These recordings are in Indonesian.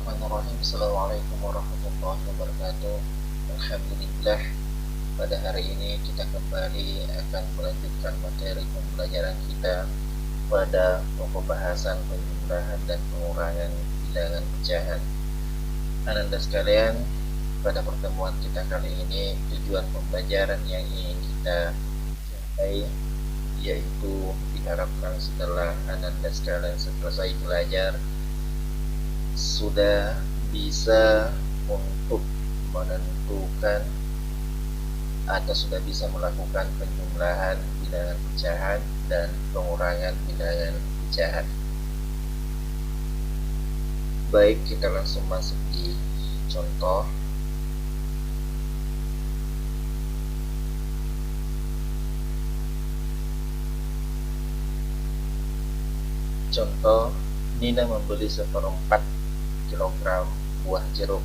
Bismillahirrahmanirrahim. Assalamualaikum warahmatullahi wabarakatuh. Alhamdulillah, pada hari ini kita kembali akan melanjutkan materi pembelajaran kita pada pembahasan penjumlahan dan pengurangan bilangan pecahan. Ananda sekalian, pada pertemuan kita kali ini tujuan pembelajaran yang ingin kita capai yaitu diharapkan setelah Ananda sekalian selesai belajar sudah bisa untuk menentukan atau sudah bisa melakukan penjumlahan bilangan pecahan dan pengurangan bilangan pecahan. Baik, kita langsung masuk di contoh. Contoh, Nina membeli 1/4 kilogram buah jeruk,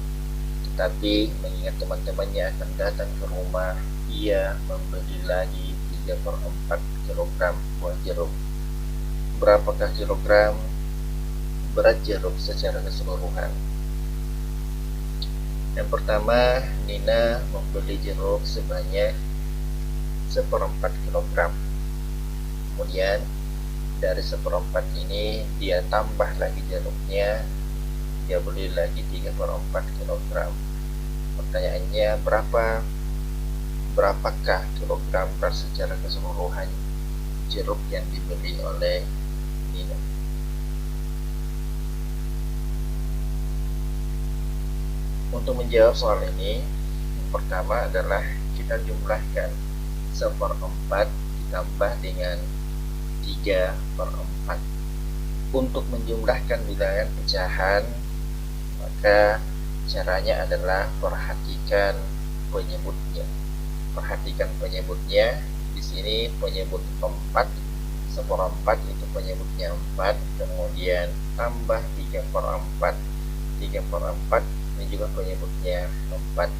tetapi mengingat teman-temannya akan datang ke rumah, ia membeli lagi 3/4 kilogram buah jeruk. Berapakah kilogram berat jeruk secara keseluruhan? Yang pertama, Nina membeli jeruk sebanyak 1/4 kilogram. Kemudian dari 1/4 ini dia tambah lagi jeruknya, dia beli lagi 3/4 kilogram. Pertanyaannya, berapakah kilogram berat secara keseluruhan jeruk yang dibeli oleh Nina? Untuk menjawab soal ini, yang pertama adalah kita jumlahkan 1/4 ditambah dengan 3/4. Untuk menjumlahkan bilangan pecahan, maka caranya adalah perhatikan penyebutnya. Perhatikan penyebutnya. Di sini penyebut 4, 1/4 itu penyebutnya 4, kemudian tambah 3/4. 3/4 ini juga penyebutnya 4.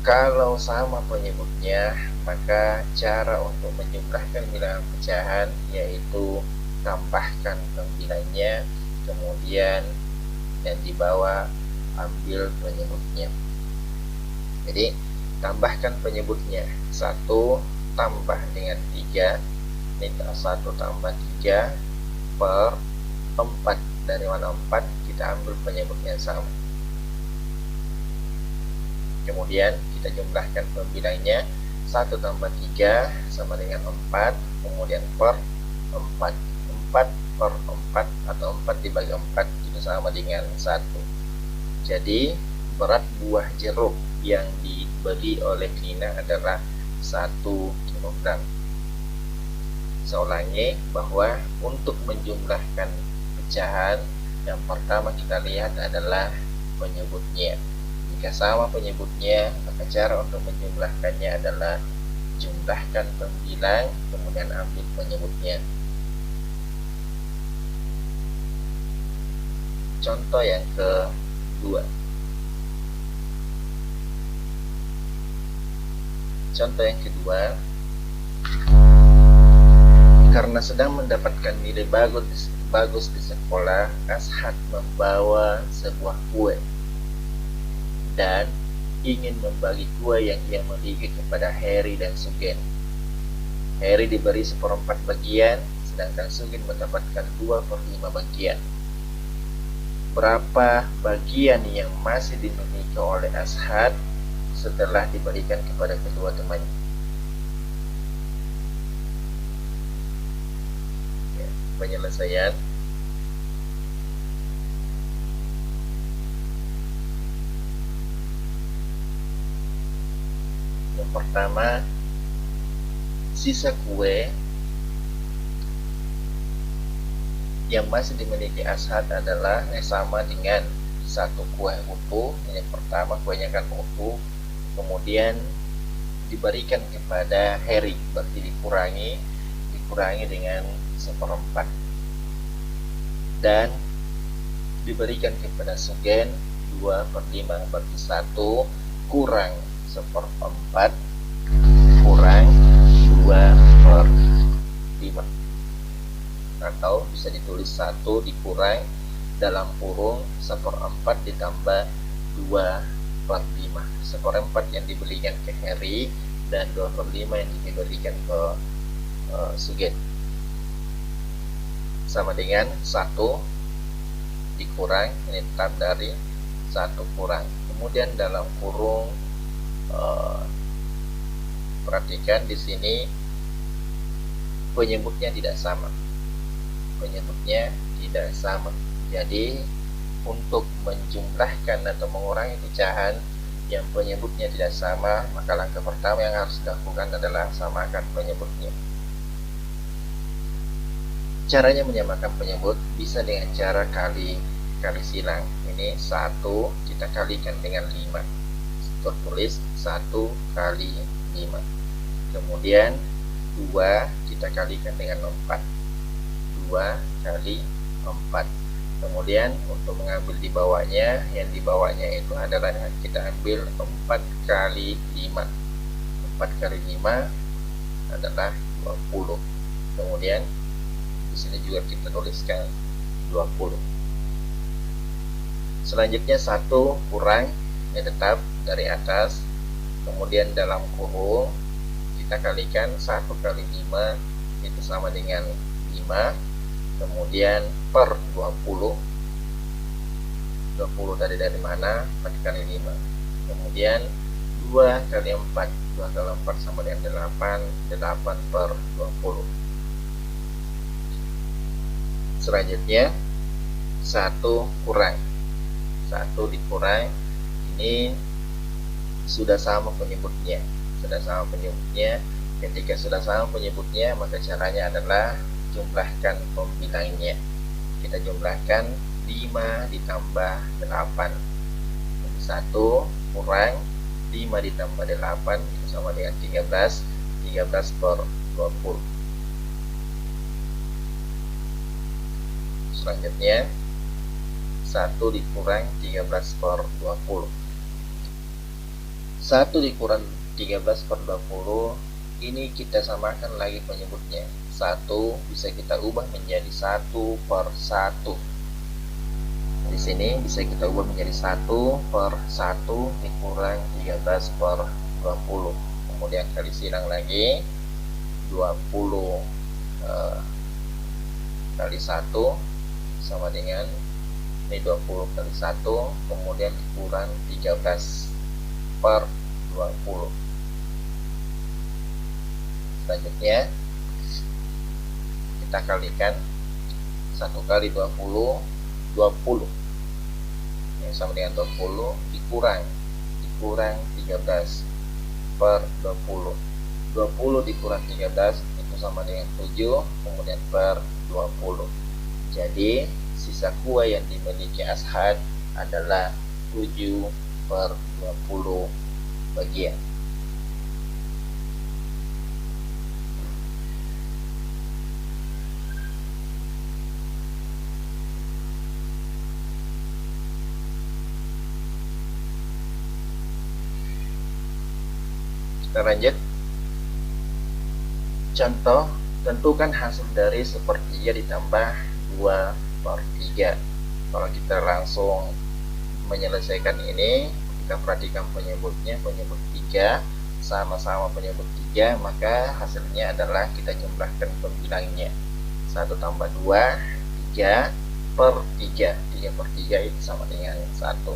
Kalau sama penyebutnya, maka cara untuk menjumlahkan bilangan pecahan yaitu tambahkan pembilangnya, kemudian yang di bawah ambil penyebutnya. Jadi tambahkan penyebutnya, 1 tambah dengan 3, ini 1 tambah 3 per 4. Dari mana 4? Kita ambil penyebutnya sama. Kemudian kita jumlahkan pembilangnya, 1 tambah 3 sama dengan 4, kemudian per 4. 4 per 4 atau 4 dibagi 4 itu sama dengan 1. Jadi berat buah jeruk yang dibeli oleh Nina adalah 1 kg. Saya ulangi bahwa untuk menjumlahkan pecahan, yang pertama kita lihat adalah penyebutnya. Jika sama penyebutnya, maka cara untuk menjumlahkannya adalah jumlahkan pembilang, kemudian ambil penyebutnya. Contoh yang kedua. Contoh yang kedua, karena sedang mendapatkan nilai bagus di sekolah, Ashad membawa sebuah kue dan ingin membagi kue yang ia miliki kepada Harry dan Sugen. Harry diberi 1/4 bagian, sedangkan Sugen mendapatkan 2/5 bagian. Berapa bagian yang masih dimiliki oleh Ashad setelah diberikan kepada kedua temannya? Penyelesaian. Yang pertama, sisa kue yang masih dimiliki Ashad adalah sama dengan 1 kue utuh. Yang pertama kuenya kan utuh, kemudian diberikan kepada Harry, berarti dikurangi dengan 1/4, dan diberikan kepada Sugen 2/5, berarti 1 kurang 1/4 kurang 2/5, atau bisa ditulis 1 dikurang dalam kurung 1/4 ditambah 2/5. 1/4 yang diberikan ke Harry dan 2/5 yang diberikan ke Suget, sama dengan 1 dikurang, ini tetap dari 1 kurang. Kemudian dalam kurung perhatikan di sini penyebutnya tidak sama. Penyebutnya tidak sama. Jadi untuk menjumlahkan atau mengurangi pecahan yang penyebutnya tidak sama, maka langkah pertama yang harus dilakukan adalah samakan penyebutnya. Caranya menyamakan penyebut bisa dengan cara kali silang. Ini 1 kita kalikan dengan 5. Tertulis 1 kali 5. Kemudian 2 kita kalikan dengan 4. 2 kali 4. Kemudian untuk mengambil di bawahnya, yang di bawahnya itu adalah kita ambil 4 kali 5. 4 kali 5 adalah 20. Kemudian di sini juga kita tuliskan 20. Selanjutnya 1 kurang, ya tetap dari atas. Kemudian dalam kurung kita kalikan 1 kali 5 itu sama dengan 5. Kemudian per 20. 20 dari mana? 4 kali 5. Kemudian 2 kali 4. 2 kali 4 sama dengan 8. 8 per 20. Selanjutnya 1 kurang, 1 dikurang, ini sudah sama penyebutnya. Ketika sudah sama penyebutnya, maka caranya adalah jumlahkan pembilangnya. Kita jumlahkan 5 ditambah 8. Jadi 1 kurang 5 ditambah 8 itu sama dengan 13. 13 per 20. Selanjutnya 1 dikurang 13 per 20. 1 dikurang 13 per 20 ini kita samakan lagi penyebutnya. 1 bisa kita ubah menjadi 1 per 1. Di sini bisa kita ubah menjadi 1 per 1 dikurang 13 per 20. Kemudian kali silang lagi 20 kali 1 sama dengan ini 20 kali 1, kemudian dikurang 13 per 20. Selanjutnya kita kalikan 1 kali 20, 20 yang sama dengan 20 dikurang 13 per 20. 20 dikurang 13 itu sama dengan 7, kemudian per 20. Jadi sisa kuah yang dimiliki Ashad adalah 7 per 20 bagian. Kita lanjut. Contoh, tentukan hasil dari sepertiga ditambah 2 per 3. Kalau kita langsung menyelesaikan ini, kita perhatikan penyebutnya, penyebut 3 sama-sama penyebut 3, maka hasilnya adalah kita jumlahkan pembilangnya. 1 tambah 2, 3 per 3. 3 per 3 itu sama dengan 1.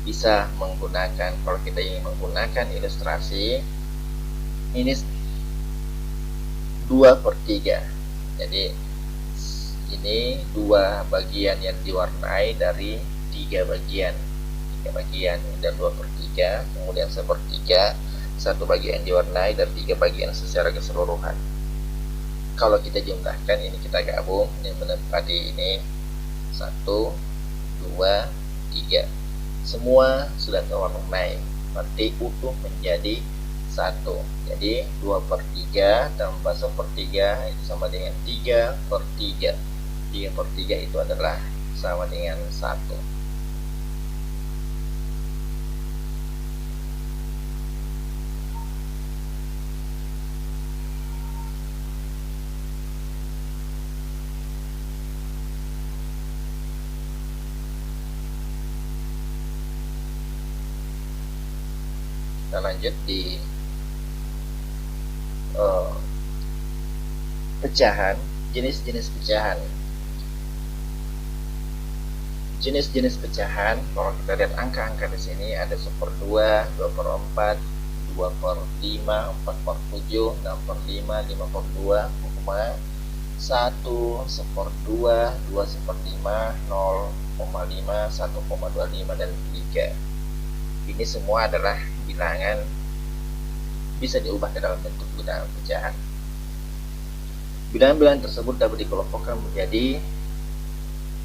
Bisa menggunakan, kalau kita ingin menggunakan ilustrasi, ini 2 per 3. Jadi ini 2 bagian yang diwarnai dari 3 bagian. 3 bagian dan 2 per 3. Kemudian 1/3, 1 bagian diwarnai dari 3 bagian secara keseluruhan. Kalau kita jumlahkan, ini kita gabung, ini menempati ini 1, 2, 3. Semua sudah terwarnai, berarti utuh menjadi 1. Jadi 2 per 3 tambah 1/3 itu sama dengan 3 per 3. 3 per 3 itu adalah sama dengan 1. Kita lanjut di pecahan, jenis-jenis pecahan. Jenis-jenis pecahan, kalau kita lihat angka-angka di sini ada 1/2, 2/4, 2/5, 4/7, 6/5, 5/2, 1, 1/2, 2/5, 0,5, 1,25, dan 3. Ini semua adalah bilangan bisa diubah ke dalam bentuk bilangan pecahan. Bilangan-bilangan tersebut dapat dikelompokkan menjadi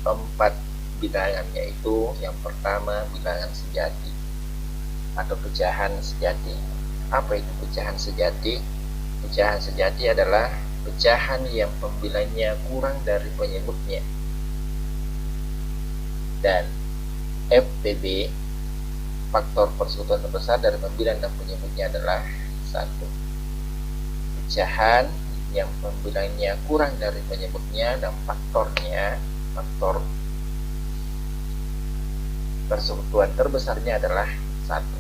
4 bilangan, yaitu yang pertama bilangan sejati atau pecahan sejati. Apa itu pecahan sejati? Pecahan sejati adalah pecahan yang pembilangnya kurang dari penyebutnya. Dan FPB, faktor persekutuan terbesar dari pembilang dan penyebutnya adalah 1. Pecahan yang pembilangnya kurang dari penyebutnya dan faktor persekutuan terbesarnya adalah 1.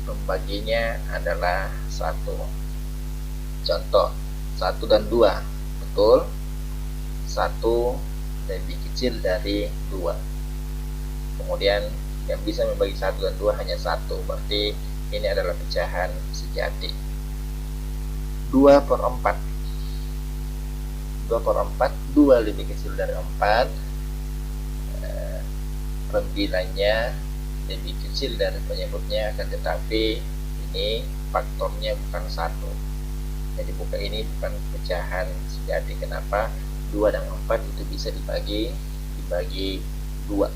Pembaginya adalah 1. Contoh 1 dan 2. Betul, 1 lebih kecil dari 2. Kemudian yang bisa membagi 1 dan 2 hanya 1. Berarti ini adalah pecahan sejati. 2/4. 2/4, 2 lebih kecil dari 4. Pembilangnya lebih kecil dari penyebutnya, akan tetapi ini faktornya bukan 1. Jadi ini bukan pecahan sejati. Kenapa? 2 dan 4 itu bisa dibagi 2.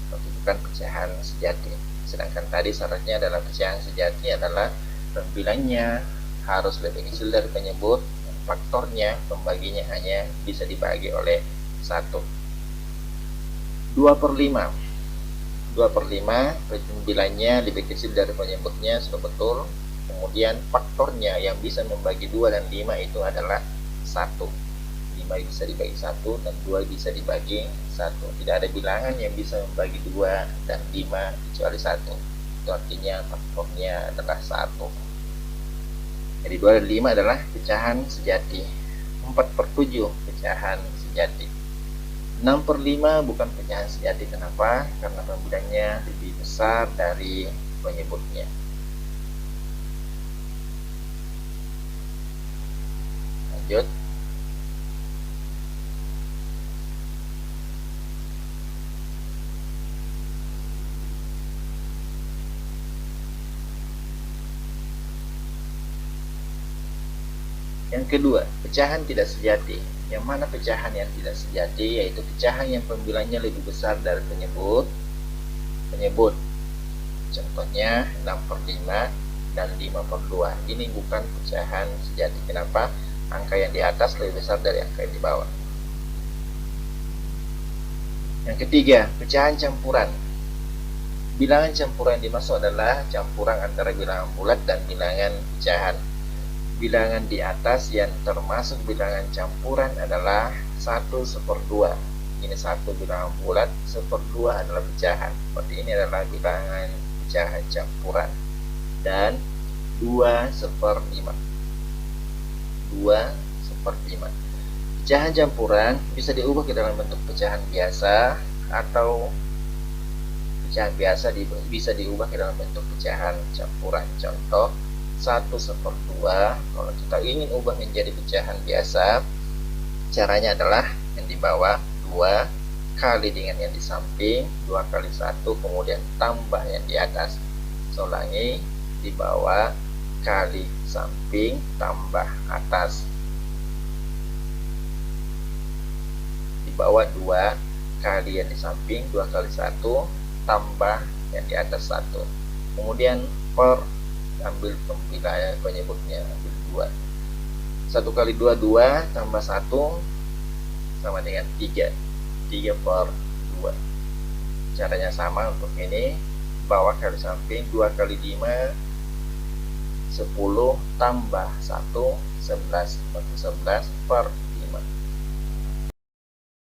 Itu bukan pecahan sejati. Sedangkan tadi syaratnya adalah pecahan sejati adalah pembilangnya harus lebih kecil dari penyebut, faktornya pembaginya hanya bisa dibagi oleh 1. 2/5. 2/5 pembilangnya lebih kecil dari penyebutnya, sudah betul. Kemudian faktornya yang bisa membagi 2 dan 5 itu adalah 1. 5 bisa dibagi 1 dan 2 bisa dibagi 1. Tidak ada bilangan yang bisa membagi 2 dan 5 kecuali 1. Itu artinya faktornya adalah 1. Jadi 2 dan 5 adalah pecahan sejati. 4/7 pecahan sejati. 6/5 bukan pecahan sejati. Kenapa? Karena pembilangnya lebih besar dari penyebutnya. Lanjut. Yang kedua, pecahan tidak sejati. Yang mana pecahan yang tidak sejati? Yaitu pecahan yang pembilangnya lebih besar dari penyebut. Contohnya 6/5 dan 5/2. Ini bukan pecahan sejati. Kenapa? Angka yang di atas lebih besar dari angka yang di bawah. Yang ketiga, pecahan campuran. Bilangan campuran yang dimaksud adalah campuran antara bilangan bulat dan bilangan pecahan. Bilangan di atas yang termasuk bilangan campuran adalah 1/2. Ini 1 bilangan bulat, 1/2 adalah pecahan. Seperti ini adalah bilangan pecahan campuran. Dan 2/5. 2/5. Pecahan campuran bisa diubah ke dalam bentuk pecahan biasa, atau pecahan biasa bisa diubah ke dalam bentuk pecahan campuran. Contoh 1/2. Kalau kita ingin ubah menjadi pecahan biasa, caranya adalah yang di bawah 2 kali dengan yang di samping, 2 kali 1, kemudian tambah yang di atas. Saya ulangi, di bawah kali samping tambah atas. Di bawah 2 kali yang di samping, 2 kali 1, tambah yang di atas 1. Kemudian ambil pembilangan penyebutnya, ambil 2. 1 kali 2, 2, tambah 1 sama dengan 3. 3/2. Caranya sama untuk ini. Bawah kali samping, 2 kali 5, 10, tambah 1, 11. 11/2.